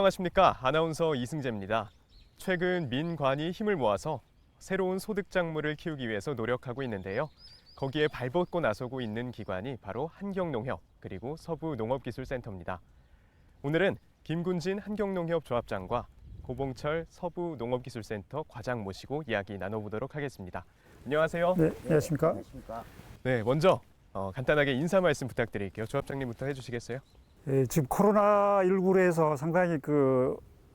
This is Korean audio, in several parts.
안녕하십니까. 아나운서 이승재입니다. 최근 민관이 힘을 모아서 새로운 소득 작물을 키우기 위해서 노력하고 있는데요. 거기에 발벗고 나서고 있는 기관이 바로 한경농협 그리고 서부농업기술센터입니다. 오늘은 김군진 한경농협 조합장과 고봉철 서부농업기술센터 과장 모시고 이야기 나눠보도록 하겠습니다. 안녕하세요. 네, 안녕하십니까. 네, 먼저 간단하게 인사 말씀 부탁드릴게요. 조합장님부터 해주시겠어요? 예, 지금 코로나19로 해서 상당히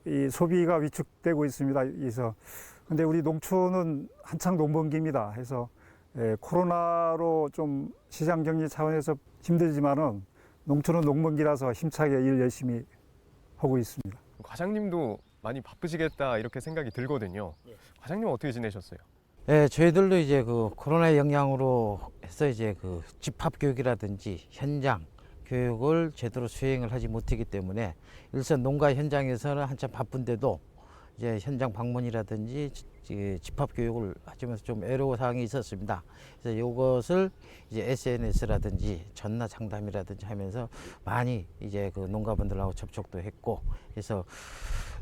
이 소비가 위축되고 있습니다. 그래서 근데 우리 농촌은 한창 농번기입니다. 해서 코로나로 좀 시장 경제 차원에서 힘들지만은 농촌은 농번기라서 힘차게 일 열심히 하고 있습니다. 과장님도 많이 바쁘시겠다 이렇게 생각이 들거든요. 과장님은 어떻게 지내셨어요? 네, 저희들도 이제 코로나 영향으로 해서 이제 집합 교육이라든지 현장 교육을 제대로 수행을 하지 못하기 때문에 일선 농가 현장에서는 한참 바쁜데도 이제 현장 방문이라든지 집합 교육을 하면서 좀 애로운 사항이 있었습니다. 그래서 이것을 이제 SNS라든지 전화 상담이라든지 하면서 많이 이제 농가분들하고 접촉도 했고, 그래서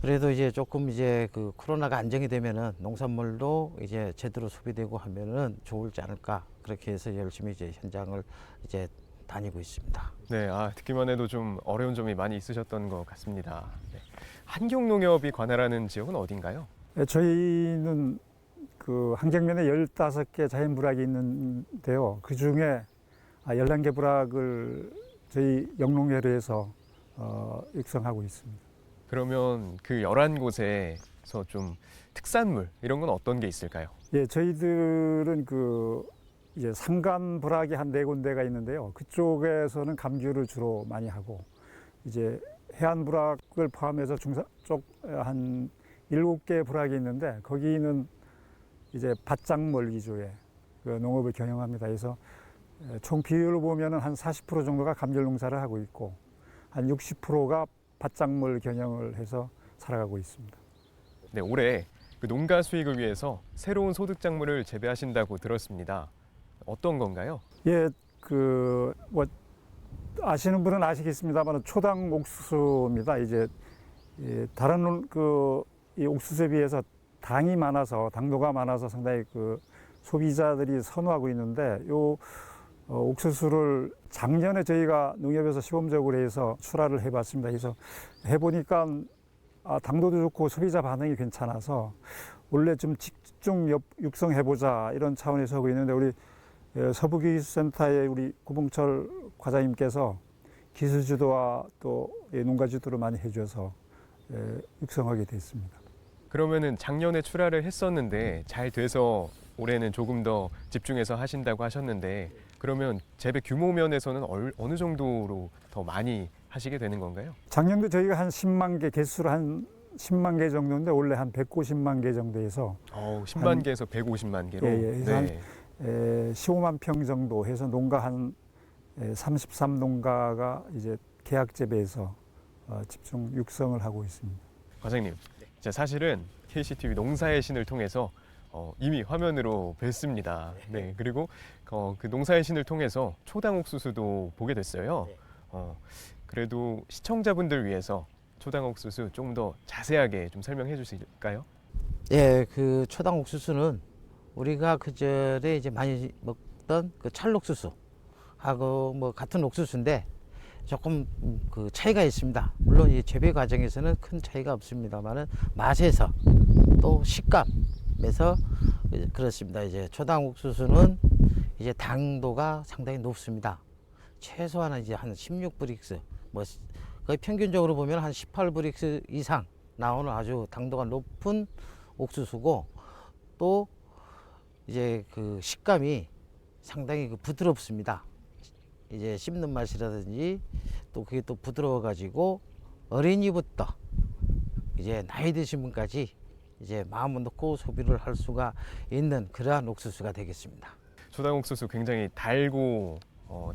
그래도 이제 조금 이제 코로나가 안정이 되면은 농산물도 이제 제대로 소비되고 하면은 좋을지 않을까, 그렇게 해서 열심히 이제 현장을 이제 다니고 있습니다. 네, 듣기만 해도 좀 어려운 점이 많이 있으셨던 것 같습니다. 네. 한경농협이 관할하는 지역은 어딘가요? 저희는 한경면에 15개 자연부락이 있는데요. 그 중에 11개 부락을 저희 영농회로에서 육성하고 있습니다. 그러면 그 11곳에서 좀 특산물 이런 건 어떤 게 있을까요? 예, 저희들은 이제 산간 부락이 한 4군데가 있는데요. 그쪽에서는 감귤을 주로 많이 하고, 이제 해안 부락을 포함해서 중산 쪽 한 7개 부락이 있는데, 거기는 이제 밭작물 위주의 농업을 경영합니다. 그래서 총 비율로 보면은 한 40% 정도가 감귤 농사를 하고 있고, 한 60%가 밭작물 경영을 해서 살아가고 있습니다. 네, 올해 농가 수익을 위해서 새로운 소득 작물을 재배하신다고 들었습니다. 어떤 건가요? 예, 뭐 아시는 분은 아시겠습니다만 초당 옥수수입니다. 이제 다른 이 옥수수에 비해서 당도가 많아서 상당히 소비자들이 선호하고 있는데, 요 옥수수를 작년에 저희가 농협에서 시범적으로 해서 출하를 해봤습니다. 그래서 해보니까 당도도 좋고 소비자 반응이 괜찮아서 원래 좀 집중 육성해보자 이런 차원에서 하고 있는데, 우리 서부기술센터의 우리 고봉철 과장님께서 기술 주도와 또 농가 주도를 많이 해줘서 육성하게 됐습니다. 그러면은 작년에 출하를 했었는데 잘 돼서 올해는 조금 더 집중해서 하신다고 하셨는데, 그러면 재배 규모 면에서는 어느 정도로 더 많이 하시게 되는 건가요? 작년도 저희가 한 10만 개, 개수로 한 10만 개 정도인데 올해 한 150만 개 정도에서 10만 개에서 150만 개로. 예, 네. 15만 평 정도 해서 농가 한 33농가가 이제 계약 재배해서 집중 육성을 하고 있습니다. 과장님, 사실은 KCTV 농사의 신을 통해서 이미 화면으로 뵀습니다. 네, 그리고 그 농사의 신을 통해서 초당 옥수수도 보게 됐어요. 그래도 시청자분들 위해서 초당 옥수수 좀 더 자세하게 좀 설명해 주실까요? 예, 초당 옥수수는 우리가 그전에 이제 많이 먹던 찰옥수수하고 뭐 같은 옥수수인데 조금 차이가 있습니다. 물론 이 재배 과정에서는 큰 차이가 없습니다만은 맛에서 또 식감에서 그렇습니다. 이제 초당 옥수수는 이제 당도가 상당히 높습니다. 최소한 이제 한 16브릭스, 뭐 거의 평균적으로 보면 한 18브릭스 이상 나오는 아주 당도가 높은 옥수수고, 또 이제 식감이 상당히 부드럽습니다. 이제 씹는 맛이라든지 또 그게 또 부드러워 가지고 어린이부터 이제 나이 드신 분까지 이제 마음을 놓고 소비를 할 수가 있는 그러한 옥수수가 되겠습니다. 초당 옥수수 굉장히 달고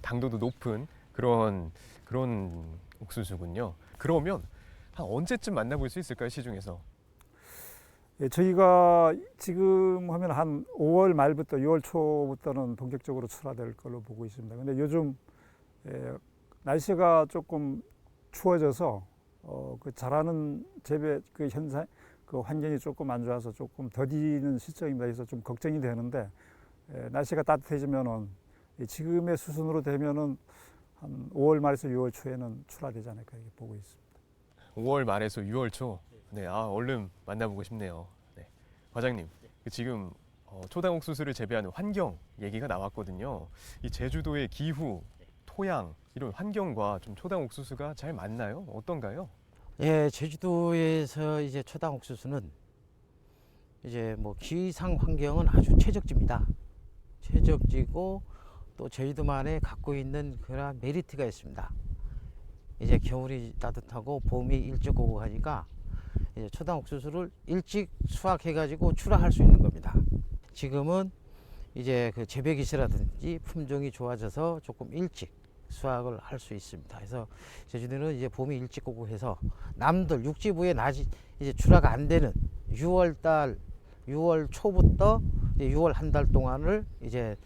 당도도 높은 그런 옥수수군요. 그러면 한 언제쯤 만나볼 수 있을까요, 시중에서? 예, 저희가 지금 하면 한 5월 말부터 6월 초부터는 본격적으로 출하될 걸로 보고 있습니다. 근데 요즘 날씨가 조금 추워져서 그 자라는 재배 그 현상 그 환경이 조금 안 좋아서 조금 더디는 시점입니다. 그래서 좀 걱정이 되는데 날씨가 따뜻해지면은 지금의 수순으로 되면은 한 5월 말에서 6월 초에는 출하되지 않을까 이렇게 보고 있습니다. 5월 말에서 6월 초. 네, 얼른 만나보고 싶네요. 네. 과장님, 지금 초당 옥수수를 재배하는 환경 얘기가 나왔거든요. 이 제주도의 기후, 토양 이런 환경과 좀 초당 옥수수가 잘 맞나요? 어떤가요? 예, 제주도에서 이제 초당 옥수수는 이제 뭐 기상 환경은 아주 최적지입니다. 최적지고 또 제주도만에 갖고 있는 그런 메리트가 있습니다. 이제 겨울이 따뜻하고 봄이 일찍 오고 하니까 이제 초당 옥수수를 일찍 수확해가지고 출하할 수 있는 겁니다. 지금은 이제 그 재배 기세라든지 품종이 좋아져서 조금 일찍 수확을 할 수 있습니다. 그래서 제주도는 이제 봄이 일찍 오고 해서 남들 육지부에 낮이 이제 출하가 안 되는 6월 초부터 이제 6월 한 달 동안을 이제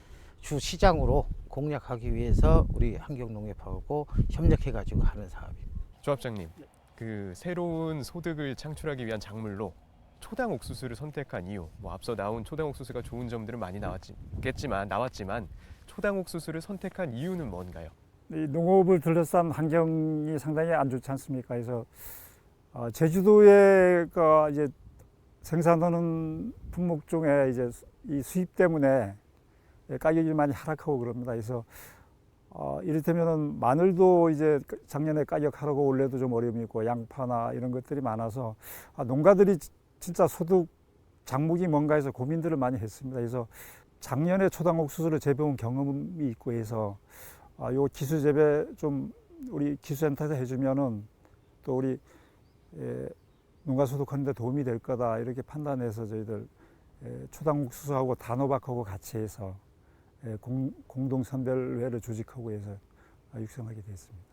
주 시장으로 공략하기 위해서 우리 한경농협하고 협력해 가지고 하는 사업입니다. 조합장님, 그 새로운 소득을 창출하기 위한 작물로 초당 옥수수를 선택한 이유, 뭐 앞서 나온 초당 옥수수가 좋은 점들은 많이 나왔지만 초당 옥수수를 선택한 이유는 뭔가요? 이 농업을 둘러싼 환경이 상당히 안 좋지 않습니까? 그래서 제주도에 이제 생산하는 품목 중에 이제 이 수입 때문에 가격이 많이 하락하고 그럽니다. 그래서 이를테면은 마늘도 이제 작년에 가격 하락하고 올해도 좀 어려움이 있고 양파나 이런 것들이 많아서 농가들이 진짜 소득 작목이 뭔가 해서 고민들을 많이 했습니다. 그래서 작년에 초당 옥수수를 재배온 경험이 있고 해서 요 기술 재배 좀 우리 기술센터에서 해주면은 또 우리 농가 소득하는데 도움이 될 거다 이렇게 판단해서 저희들 초당 옥수수하고 단호박하고 같이 해서 공동 선별회를 조직하고 해서 육성하게 됐습니다.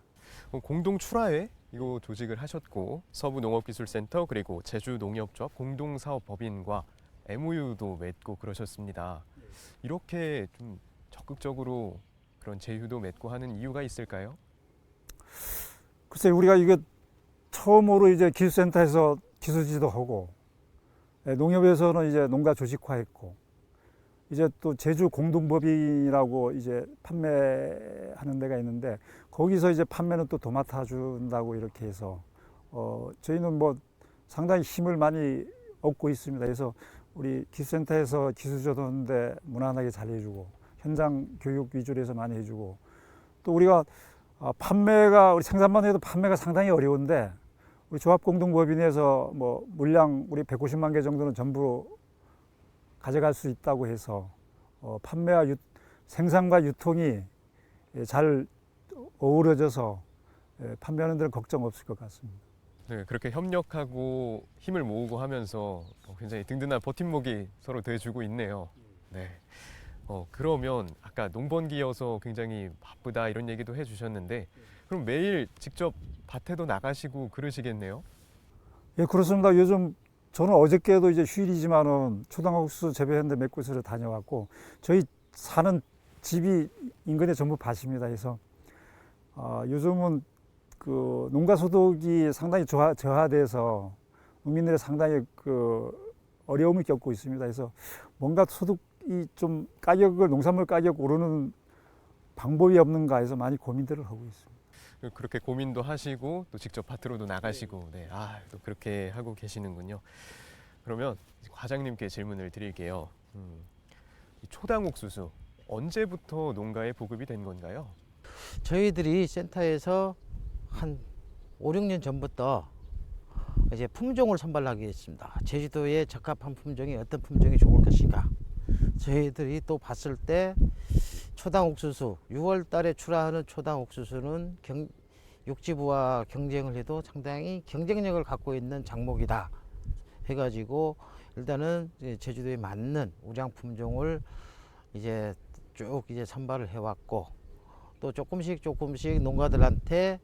공동 출하회 이거 조직을 하셨고 서부농업기술센터 그리고 제주농협조합 공동사업법인과 MOU도 맺고 그러셨습니다. 이렇게 좀 적극적으로 그런 제휴도 맺고 하는 이유가 있을까요? 글쎄 우리가 이게 처음으로 이제 기술센터에서 기술지도 하고 농협에서는 이제 농가 조직화했고 이제 또 제주 공동법인이라고 이제 판매하는 데가 있는데 거기서 이제 판매는 또 도맡아 준다고 이렇게 해서 저희는 뭐 상당히 힘을 많이 얻고 있습니다. 그래서 우리 기술센터에서 기술 조도하는데 무난하게 잘 해주고 현장 교육 위주로 해서 많이 해주고 또 우리가 판매가 우리 생산만 해도 판매가 상당히 어려운데 우리 조합공동법인에서 뭐 물량 우리 150만 개 정도는 전부 가져갈 수 있다고 해서 판매와 생산과 유통이 잘 어우러져서 판매하는 데는 걱정 없을 것 같습니다. 네, 그렇게 협력하고 힘을 모으고 하면서 굉장히 든든한 버팀목이 서로 돼주고 있네요. 네. 그러면 아까 농번기여서 굉장히 바쁘다 이런 얘기도 해주셨는데 그럼 매일 직접 밭에도 나가시고 그러시겠네요? 예, 그렇습니다. 요즘 저는 어저께도 이제 휴일이지만은 초당 옥수수 재배하는데 몇 곳을 다녀왔고 저희 사는 집이 인근에 전부 밭입니다. 그래서 요즘은 그 농가 소득이 상당히 저하돼서 농민들이 상당히 그 어려움을 겪고 있습니다. 그래서 뭔가 소득이 좀 농산물 가격 오르는 방법이 없는가 해서 많이 고민들을 하고 있습니다. 그렇게 고민도 하시고 또 직접 밭으로도 나가시고 또 그렇게 하고 계시는군요. 그러면 과장님께 질문을 드릴게요. 이 초당 옥수수 언제부터 농가에 보급이 된 건가요? 저희들이 센터에서 한 5, 6년 전부터 이제 품종을 선발하게 했습니다. 제주도에 적합한 품종이 어떤 품종이 좋을 것인가. 저희들이 또 봤을 때 초당 옥수수 6월 달에 출하하는 초당 옥수수는 육지부와 경쟁을 해도 상당히 경쟁력을 갖고 있는 작목이다 해가지고 일단은 제주도에 맞는 우량 품종을 이제 쭉 이제 선발을 해왔고 또 조금씩 농가들한테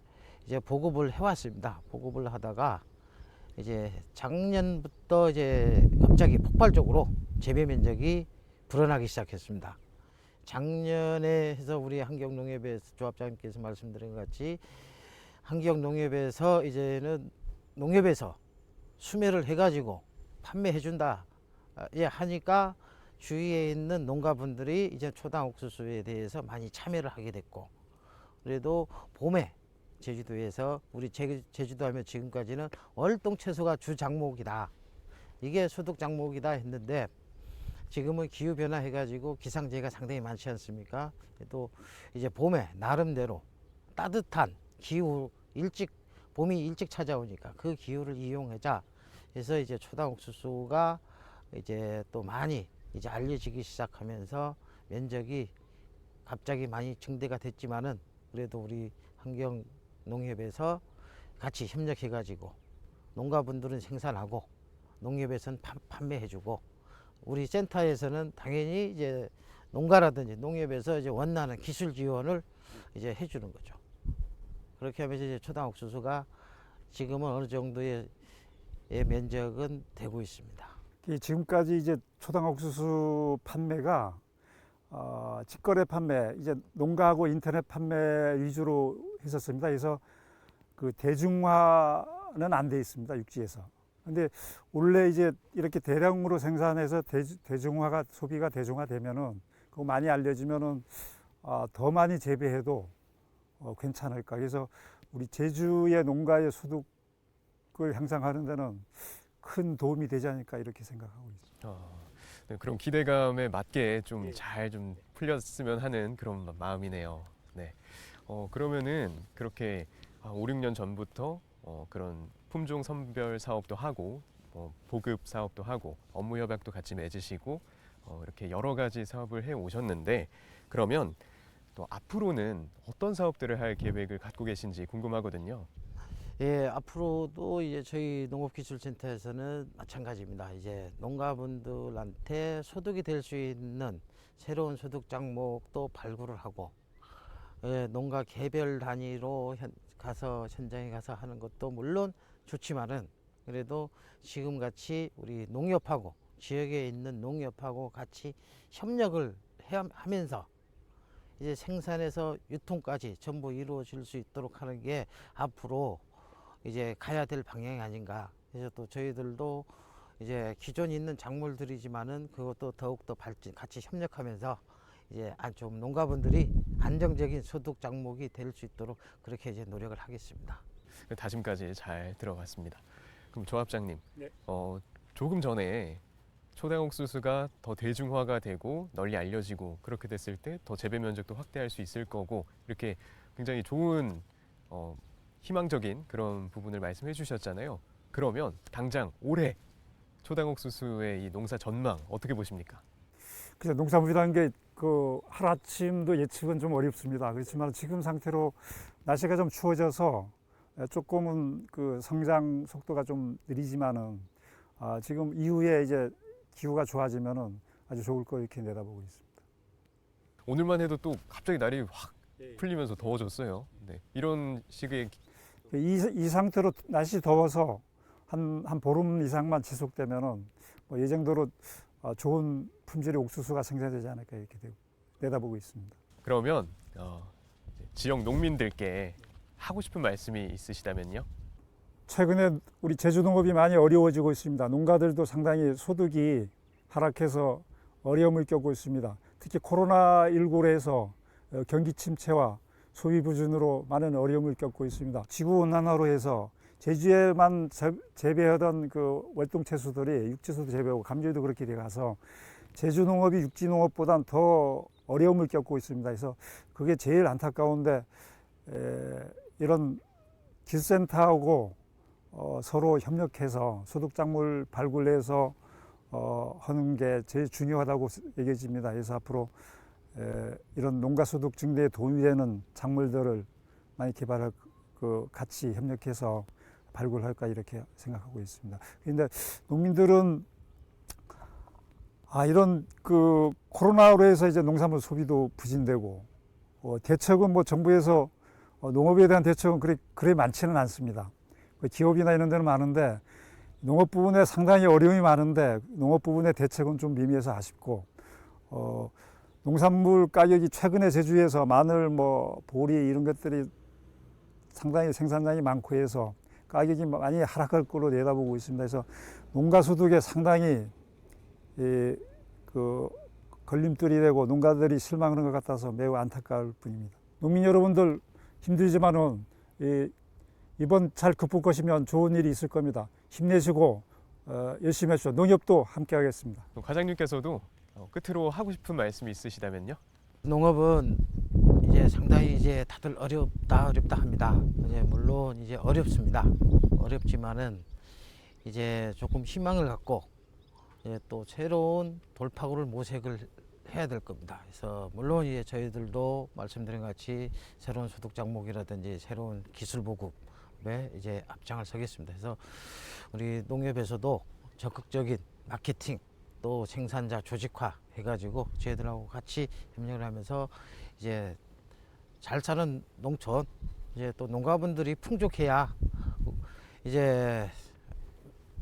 이제 보급을 해왔습니다. 보급을 하다가 이제 작년부터 이제 갑자기 폭발적으로 재배 면적이 불어나기 시작했습니다. 작년에 해서 우리 한경농협에서 조합장님께서 말씀드린 것 같이 한경농협에서 이제는 농협에서 수매를 해가지고 판매해준다 하니까 주위에 있는 농가분들이 이제 초당 옥수수에 대해서 많이 참여를 하게 됐고, 그래도 봄에 제주도에서 우리 제주도 하면 지금까지는 월동 채소가 주 작목이다, 이게 소득 작목이다 했는데, 지금은 기후 변화 해가지고 기상재해가 상당히 많지 않습니까? 또 이제 봄에 나름대로 따뜻한 기후, 봄이 일찍 찾아오니까 그 기후를 이용하자 해서 이제 초당 옥수수가 이제 또 많이 이제 알려지기 시작하면서 면적이 갑자기 많이 증대가 됐지만은, 그래도 우리 환경농협에서 같이 협력해가지고 농가분들은 생산하고 농협에서는 판매해주고, 우리 센터에서는 당연히 이제 농가라든지 농협에서 이제 원하는 기술 지원을 이제 해주는 거죠. 그렇게 하면서 이제 초당 옥수수가 지금은 어느 정도의 면적은 되고 있습니다. 지금까지 이제 초당 옥수수 판매가 직거래 판매, 이제 농가하고 인터넷 판매 위주로 했었습니다. 그래서 그 대중화는 안 돼 있습니다, 육지에서. 근데 원래 이제 이렇게 대량으로 생산해서 대중화가, 소비가 대중화되면은, 그거 많이 알려지면은 더 많이 재배해도 괜찮을까. 그래서 우리 제주의 농가의 소득을 향상하는 데는 큰 도움이 되지 않을까, 이렇게 생각하고 있습니다. 네, 그럼 기대감에 맞게 좀 잘 좀 풀렸으면 하는 그런 마음이네요. 네. 그러면은 그렇게 5, 6년 전부터 그런 품종 선별 사업도 하고, 보급 사업도 하고, 업무 협약도 같이 맺으시고, 이렇게 여러 가지 사업을 해 오셨는데, 그러면 또 앞으로는 어떤 사업들을 할 계획을 갖고 계신지 궁금하거든요. 예, 앞으로도 이제 저희 농업기술센터에서는 마찬가지입니다. 이제 농가분들한테 소득이 될 수 있는 새로운 소득 작목도 발굴을 하고, 예, 농가 개별 단위로 현장에 가서 하는 것도 물론 좋지만은, 그래도 지금같이 우리 농협하고 지역에 있는 농협하고 같이 협력을 하면서 이제 생산에서 유통까지 전부 이루어질 수 있도록 하는 게 앞으로 이제 가야 될 방향이 아닌가. 그래서 또 저희들도 이제 기존에 있는 작물들이지만은 그것도 더욱더 같이 협력하면서 이제 좀 농가분들이 안정적인 소득 작목이 될 수 있도록 그렇게 이제 노력을 하겠습니다. 다짐까지 잘 들어봤습니다. 그럼 조합장님, 네. 조금 전에 초당 옥수수가 더 대중화가 되고 널리 알려지고 그렇게 됐을 때 더 재배 면적도 확대할 수 있을 거고, 이렇게 굉장히 좋은 희망적인 그런 부분을 말씀해 주셨잖아요. 그러면 당장 올해 초당 옥수수의 이 농사 전망 어떻게 보십니까? 그래서 농사물이라는 게 그 하루아침도 예측은 좀 어렵습니다. 그렇지만 지금 상태로 날씨가 좀 추워져서 조금은 그 성장 속도가 좀 느리지만은 지금 이후에 이제 기후가 좋아지면은 아주 좋을 거 이렇게 내다보고 있습니다. 오늘만 해도 또 갑자기 날이 확 풀리면서 더워졌어요. 네. 이런 식의 이 상태로 날씨 더워서 한 보름 이상만 지속되면은 뭐 예정대로 좋은 품질의 옥수수가 생산되지 않을까 이렇게 내다보고 있습니다. 그러면 지역 농민들께 하고 싶은 말씀이 있으시다면요? 최근에 우리 제주농업이 많이 어려워지고 있습니다. 농가들도 상당히 소득이 하락해서 어려움을 겪고 있습니다. 특히 코로나19로 해서 경기 침체와 소비 부진으로 많은 어려움을 겪고 있습니다. 지구 온난화로 해서 제주에만 재배하던 그 월동 채소들이 육지에서도 재배하고 감귤도 그렇게 돼 가서 제주 농업이 육지 농업보다는 더 어려움을 겪고 있습니다. 그래서 그게 제일 안타까운데 이런 기술센터하고 서로 협력해서 소득작물 발굴해서 하는 게 제일 중요하다고 얘기해집니다. 그래서 앞으로 이런 농가 소득 증대에 도움이 되는 작물들을 많이 개발할 같이 협력해서 발굴할까 이렇게 생각하고 있습니다. 그런데 농민들은 이런 그 코로나로 해서 이제 농산물 소비도 부진되고 대책은 뭐 정부에서 농업에 대한 대책은 그래 많지는 않습니다. 기업이나 이런 데는 많은데 농업 부분에 상당히 어려움이 많은데 농업 부분의 대책은 좀 미미해서 아쉽고 농산물 가격이 최근에 제주에서 마늘, 보리 이런 것들이 상당히 생산량이 많고 해서 가격이 많이 하락할 걸로 내다보고 있습니다. 그래서 농가 소득에 상당히 그 걸림돌이 되고 농가들이 실망하는 것 같아서 매우 안타까울 뿐입니다. 농민 여러분들 힘들지만은 이번 잘 극복하시면 좋은 일이 있을 겁니다. 힘내시고 열심히 하십시오. 농협도 함께 하겠습니다. 과장님께서도 끝으로 하고 싶은 말씀이 있으시다면요? 농업은 이제 상당히 이제 다들 어렵다 합니다. 이제 물론 이제 어렵습니다. 어렵지만은 이제 조금 희망을 갖고 이제 또 새로운 돌파구를 모색을 해야 될 겁니다. 그래서 물론 이제 저희들도 말씀드린 것 같이 새로운 소득 장목이라든지 새로운 기술 보급에 이제 앞장을 서겠습니다. 그래서 우리 농협에서도 적극적인 마케팅 또 생산자 조직화 해가지고 저희들하고 같이 협력을 하면서 이제 잘 사는 농촌 이제 또 농가분들이 풍족해야 이제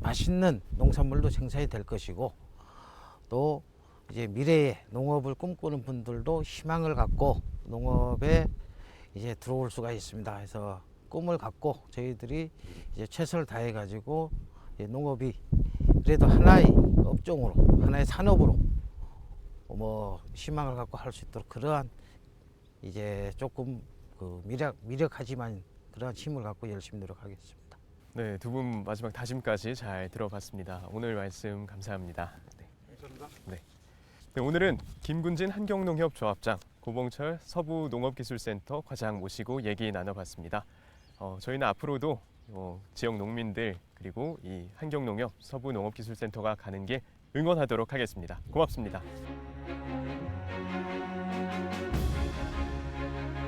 맛있는 농산물도 생산이 될 것이고 또 이제 미래의 농업을 꿈꾸는 분들도 희망을 갖고 농업에 이제 들어올 수가 있습니다. 그래서 꿈을 갖고 저희들이 이제 최선을 다해 가지고 농업이 그래도 하나의 업종으로 하나의 산업으로 뭐 희망을 갖고 할 수 있도록 그러한 이제 조금 그 미력하지만 그러한 힘을 갖고 열심히 노력하겠습니다. 네, 두 분 마지막 다짐까지 잘 들어봤습니다. 오늘 말씀 감사합니다. 네. 감사합니다. 네, 오늘은 김군진 한경농협 조합장, 고봉철 서부농업기술센터 과장 모시고 얘기 나눠봤습니다. 저희는 앞으로도 지역 농민들 그리고 이 한경농협 서부농업기술센터가 가는 길 응원하도록 하겠습니다. 고맙습니다.